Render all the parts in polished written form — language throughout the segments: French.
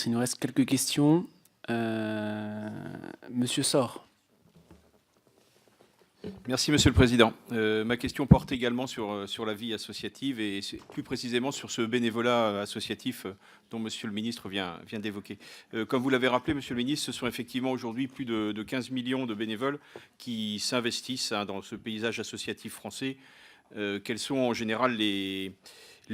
Ministre. Il nous reste quelques questions. Monsieur Sor. Merci Monsieur le Président. Ma question porte également sur la vie associative et plus précisément sur ce bénévolat associatif dont Monsieur le Ministre vient d'évoquer. Comme vous l'avez rappelé, Monsieur le Ministre, ce sont effectivement aujourd'hui plus de 15 millions de bénévoles qui s'investissent dans ce paysage associatif français. Quels sont en général les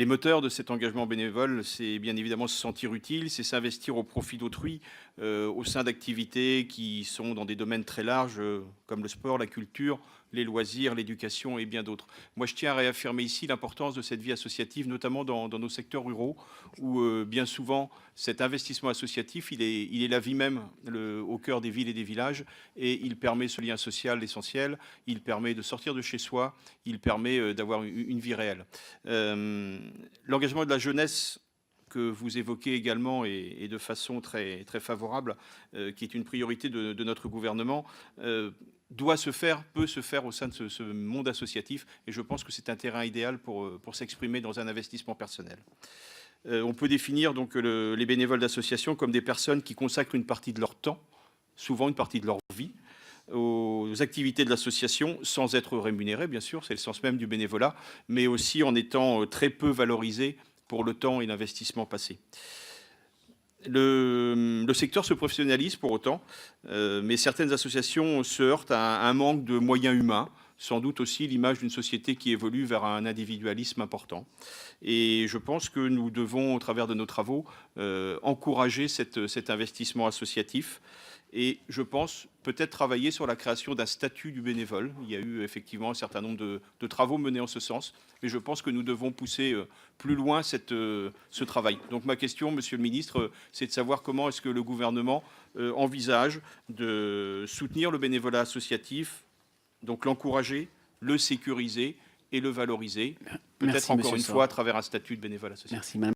moteurs de cet engagement bénévole? C'est bien évidemment se sentir utile, c'est s'investir au profit d'autrui au sein d'activités qui sont dans des domaines très larges comme le sport, la culture, les loisirs, l'éducation et bien d'autres. Moi, je tiens à réaffirmer ici l'importance de cette vie associative, notamment dans nos secteurs ruraux, où bien souvent, cet investissement associatif, il est la vie même au cœur des villes et des villages, et il permet ce lien social essentiel, il permet de sortir de chez soi, il permet d'avoir une vie réelle. L'engagement de la jeunesse que vous évoquez également et de façon très, très favorable, qui est une priorité de notre gouvernement, doit se faire, peut se faire au sein de ce monde associatif, et je pense que c'est un terrain idéal pour s'exprimer dans un investissement personnel. On peut définir donc les bénévoles d'association comme des personnes qui consacrent une partie de leur temps, souvent une partie de leur vie, aux activités de l'association sans être rémunérés, bien sûr, c'est le sens même du bénévolat, mais aussi en étant très peu valorisés pour le temps et l'investissement passé. Le secteur se professionnalise pour autant, mais certaines associations se heurtent à un manque de moyens humains, sans doute aussi l'image d'une société qui évolue vers un individualisme important. Et je pense que nous devons, au travers de nos travaux, encourager cet investissement associatif. Et je pense peut-être travailler sur la création d'un statut du bénévole. Il y a eu effectivement un certain nombre de travaux menés en ce sens, mais je pense que nous devons pousser plus loin ce travail. Donc ma question, Monsieur le Ministre, c'est de savoir comment est-ce que le gouvernement envisage de soutenir le bénévolat associatif, donc l'encourager, le sécuriser et le valoriser, peut-être encore une fois à travers un statut de bénévole associatif. Merci, Madame.